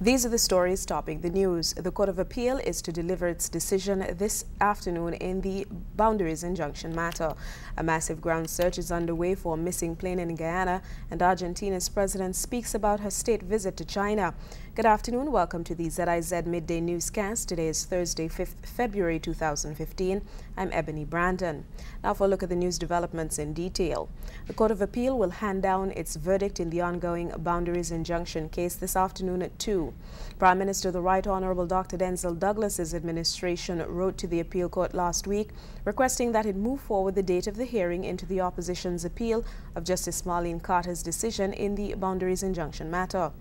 These are the stories topping the news. The Court of Appeal is to deliver its decision this afternoon in the boundaries injunction matter. A massive ground search is underway for a missing plane in Guyana, and Argentina's president speaks about her state visit to China. Good afternoon. Welcome to the ZIZ Midday newscast. Today is Thursday, 5th February 2015. I'm Ebony Brandon. Now for a look at the news developments in detail. The Court of Appeal will hand down its verdict in the ongoing boundaries injunction case this afternoon at 2. Prime Minister the Right Honorable Dr. Denzel Douglas's administration wrote to the appeal court last week requesting that it move forward the date of the hearing into the opposition's appeal of Justice Marlene Carter's decision in the boundaries injunction matter.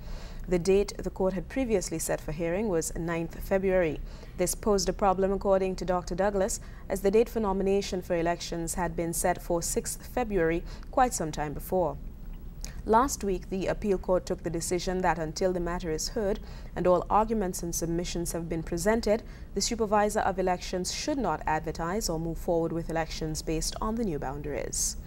The date the court had previously set for hearing was 9th February. This posed a problem, according to Dr. Douglas, as the date for nomination for elections had been set for 6th February quite some time before. Last week, the appeal court took the decision that until the matter is heard and all arguments and submissions have been presented, the supervisor of elections should not advertise or move forward with elections based on the new boundaries.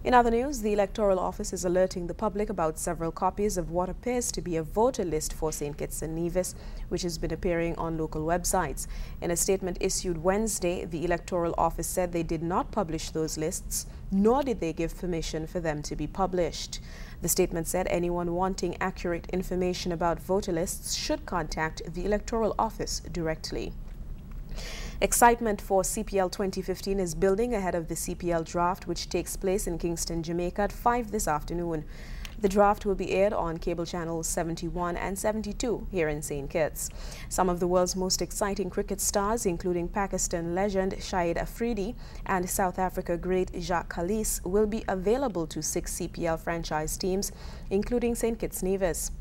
In other news, the Electoral Office is alerting the public about several copies of what appears to be a voter list for St. Kitts and Nevis, which has been appearing on local websites. In a statement issued Wednesday, the Electoral Office said they did not publish those lists, nor did they give permission for them to be published. The statement said anyone wanting accurate information about voter lists should contact the Electoral Office directly. Excitement for CPL 2015 is building ahead of the CPL draft, which takes place in Kingston, Jamaica at 5 this afternoon. The draft will be aired on cable channels 71 and 72 here in St. Kitts. Some of the world's most exciting cricket stars, including Pakistan legend Shahid Afridi and South Africa great Jacques Kallis, will be available to 6 CPL franchise teams, including St. Kitts Nevis.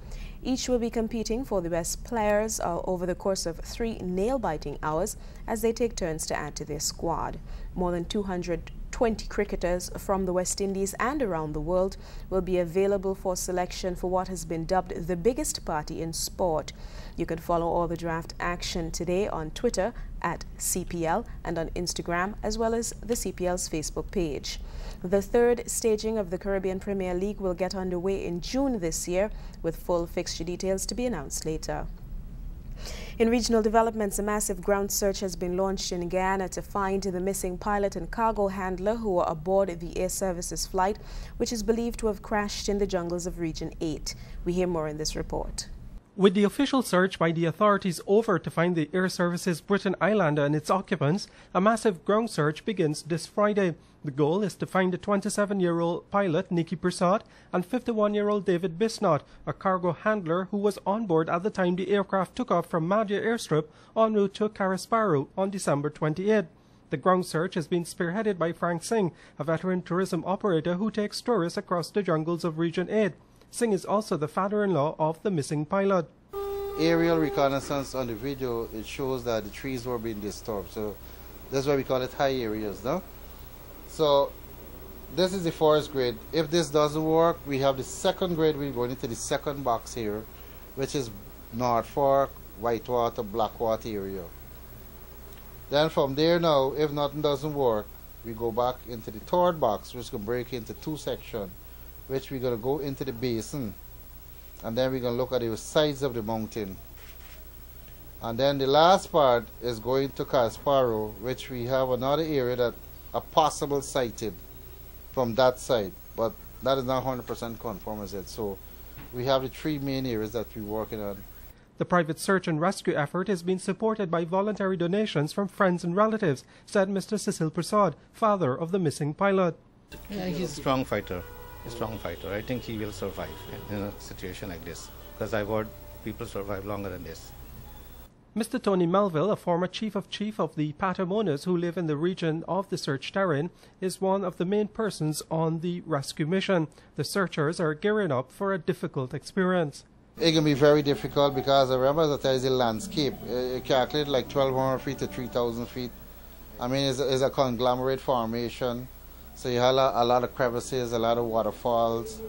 Each will be competing for the best players over the course of 3 nail-biting hours as they take turns to add to their squad. More than 220 cricketers from the West Indies and around the world will be available for selection for what has been dubbed the biggest party in sport. You can follow all the draft action today on Twitter at CPL and on Instagram, as well as the CPL's Facebook page. The third staging of the Caribbean Premier League will get underway in June this year, with full fixture details to be announced later. In regional developments, a massive ground search has been launched in Guyana to find the missing pilot and cargo handler who were aboard the Air Services flight, which is believed to have crashed in the jungles of Region 8. We hear more in this report. With the official search by the authorities over to find the Air Services Britain Islander and its occupants, a massive ground search begins this Friday. The goal is to find the 27-year-old pilot Nikki Prasad and 51-year-old David Bisnot, a cargo handler who was on board at the time the aircraft took off from Madhya Airstrip en route to Carisparu on December 28. The ground search has been spearheaded by Frank Singh, a veteran tourism operator who takes tourists across the jungles of Region 8. Singh is also the father-in-law of the missing pilot. Aerial reconnaissance on the video, it shows that the trees were being disturbed. So that's why we call it high areas, no? So this is the forest grade. If this doesn't work, we have the second grade. We're going into the second box here, which is North Fork, Whitewater, Blackwater area. Then from there now, if nothing doesn't work, we go back into the third box, which can break into 2 sections, which we're going to go into the basin, and then we're going to look at the sides of the mountain. And then the last part is going to Casparo, which we have another area that a possible sighting from that side, but that is not 100% confirmed as yet. So we have the 3 main areas that we're working on. The private search and rescue effort is being supported by voluntary donations from friends and relatives, said Mr. Cecil Prasad, father of the missing pilot. Yeah, he's a strong fighter. I think he will survive in a situation like this, because I've heard people survive longer than this. Mr. Tony Melville, a former chief of the Patamonas who live in the region of the search terrain, is one of the main persons on the rescue mission. The searchers are gearing up for a difficult experience. It can be very difficult because I remember that there is a landscape. It calculates like 1,200 feet to 3,000 feet. I mean, it's a conglomerate formation. So you have a lot of crevices, a lot of waterfalls,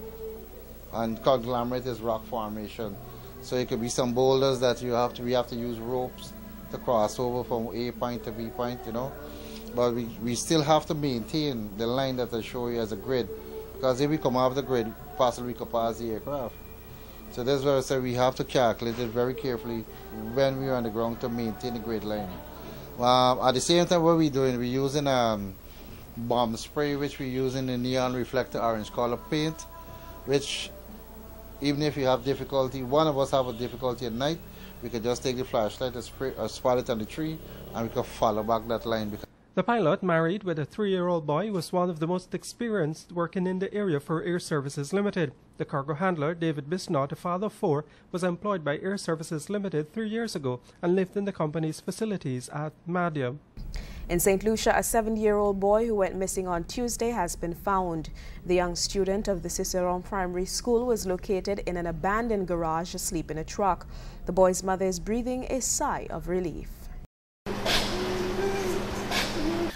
and conglomerate is rock formation. So it could be some boulders that we have to use ropes to cross over from A point to B point, you know. But we still have to maintain the line that I show you as a grid, because if we come off the grid, possibly we could pass the aircraft. So that's why I said we have to calculate it very carefully when we're on the ground to maintain the grade line. At the same time, what we're doing, we're using bomb spray, which we're using the neon reflector orange color paint, which even if you have difficulty, one of us have a difficulty at night, we could just take the flashlight and spray or spot it on the tree, and we could follow back that line. The pilot, married with a 3-year-old boy, was one of the most experienced working in the area for Air Services Limited. The cargo handler, David Bisnott, a father of 4, was employed by Air Services Limited 3 years ago and lived in the company's facilities at Madhya. In St. Lucia, a 7-year-old boy who went missing on Tuesday has been found. The young student of the Cicerone Primary School was located in an abandoned garage asleep in a truck. The boy's mother is breathing a sigh of relief.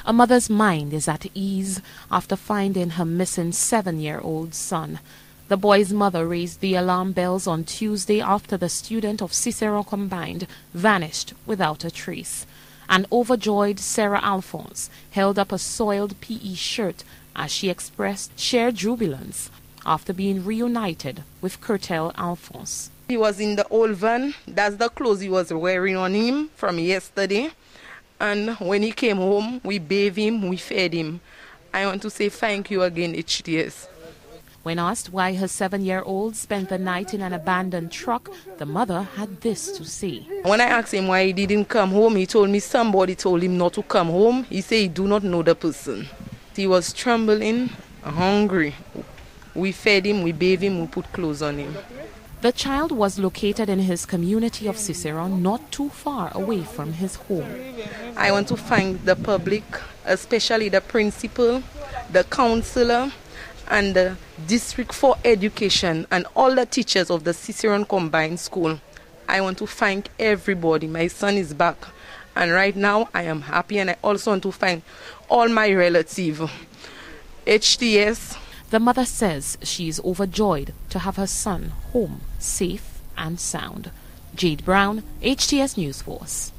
A mother's mind is at ease after finding her missing 7-year-old son. The boy's mother raised the alarm bells on Tuesday after the student of Cicero Combined vanished without a trace. An overjoyed Sarah Alphonse held up a soiled PE shirt as she expressed sheer jubilance after being reunited with Curtel Alphonse. He was in the old van. That's the clothes he was wearing on him from yesterday. And when he came home, we bathed him, we fed him. I want to say thank you again, HTS. When asked why her 7-year-old spent the night in an abandoned truck, the mother had this to say. When I asked him why he didn't come home, he told me somebody told him not to come home. He said he do not know the person. He was trembling, hungry. We fed him, we bathed him, we put clothes on him. The child was located in his community of Cicerone, not too far away from his home. I want to thank the public, especially the principal, the counselor, and the District for Education, and all the teachers of the Cicerone Combined School. I want to thank everybody. My son is back, and right now I am happy, and I also want to thank all my relatives. HTS. The mother says she is overjoyed to have her son home, safe and sound. Jade Brown, HTS News Force.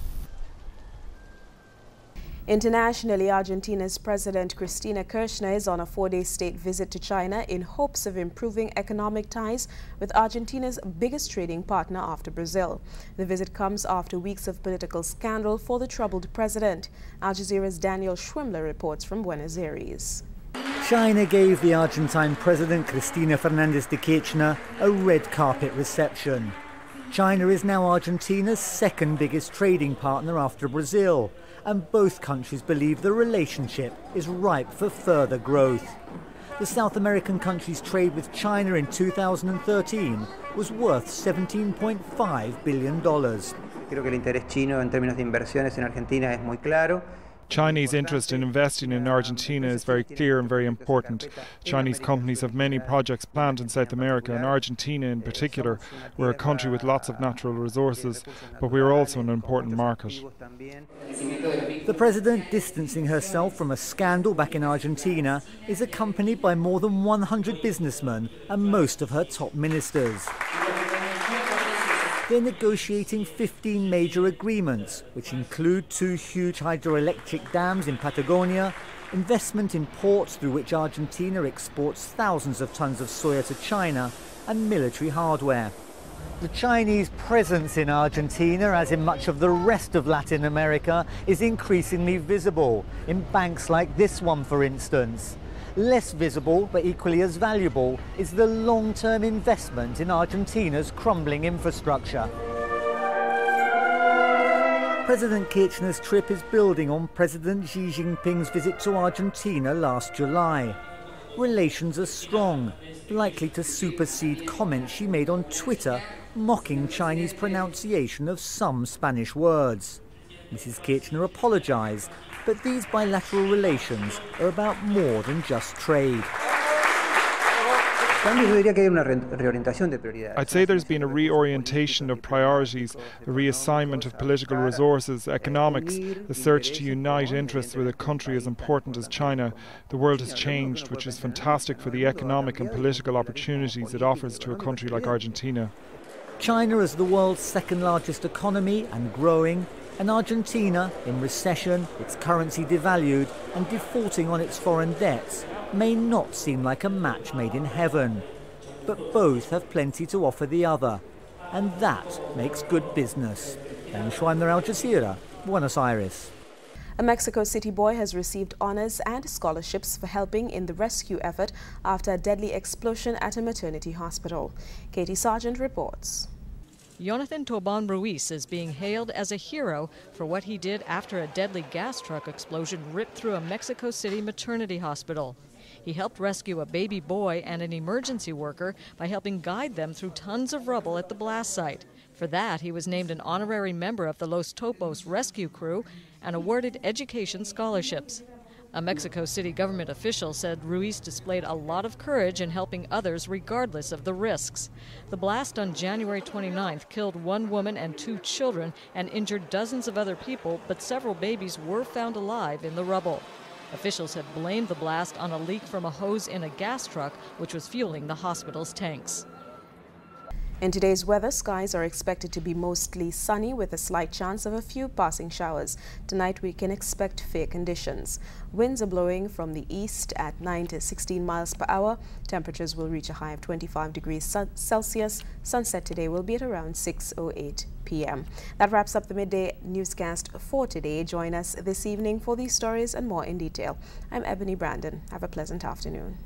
Internationally, Argentina's President Cristina Kirchner is on a 4-day state visit to China in hopes of improving economic ties with Argentina's biggest trading partner after Brazil. The visit comes after weeks of political scandal for the troubled president. Al Jazeera's Daniel Schwimler reports from Buenos Aires. China gave the Argentine President Cristina Fernández de Kirchner a red carpet reception. China is now Argentina's second biggest trading partner after Brazil, and both countries believe the relationship is ripe for further growth. The South American country's trade with China in 2013 was worth $17.5 billion. Creo que el interés chino en términos de inversiones en Argentina es muy claro. Chinese interest in investing in Argentina is very clear and very important. Chinese companies have many projects planned in South America, and Argentina in particular. We're a country with lots of natural resources, but we are also an important market. The president, distancing herself from a scandal back in Argentina, is accompanied by more than 100 businessmen and most of her top ministers. They're negotiating 15 major agreements, which include 2 huge hydroelectric dams in Patagonia, investment in ports through which Argentina exports thousands of tons of soya to China, and military hardware. The Chinese presence in Argentina, as in much of the rest of Latin America, is increasingly visible, in banks like this one, for instance. Less visible, but equally as valuable, is the long-term investment in Argentina's crumbling infrastructure. President Kirchner's trip is building on President Xi Jinping's visit to Argentina last July. Relations are strong, likely to supersede comments she made on Twitter mocking Chinese pronunciation of some Spanish words. Mrs. Kirchner apologised, but these bilateral relations are about more than just trade. I'd say there's been a reorientation of priorities, a reassignment of political resources, economics, a search to unite interests with a country as important as China. The world has changed, which is fantastic for the economic and political opportunities it offers to a country like Argentina. China is the world's second largest economy and growing, and Argentina, in recession, its currency devalued and defaulting on its foreign debts, may not seem like a match made in heaven. but both have plenty to offer the other. And that makes good business. Ben Schweimler, Al Jazeera, Buenos Aires. A Mexico City boy has received honors and scholarships for helping in the rescue effort after a deadly explosion at a maternity hospital. Katie Sargent reports. Jonathan Toban Ruiz is being hailed as a hero for what he did after a deadly gas truck explosion ripped through a Mexico City maternity hospital. He helped rescue a baby boy and an emergency worker by helping guide them through tons of rubble at the blast site. For that, he was named an honorary member of the Los Topos rescue crew and awarded education scholarships. A Mexico City government official said Ruiz displayed a lot of courage in helping others regardless of the risks. The blast on January 29th killed one woman and 2 children and injured dozens of other people, but several babies were found alive in the rubble. Officials have blamed the blast on a leak from a hose in a gas truck, which was fueling the hospital's tanks. In today's weather, skies are expected to be mostly sunny with a slight chance of a few passing showers. Tonight we can expect fair conditions. Winds are blowing from the east at 9 to 16 miles per hour. Temperatures will reach a high of 25 degrees Celsius. Sunset today will be at around 6:08 p.m. That wraps up the midday newscast for today. Join us this evening for these stories and more in detail. I'm Ebony Brandon. Have a pleasant afternoon.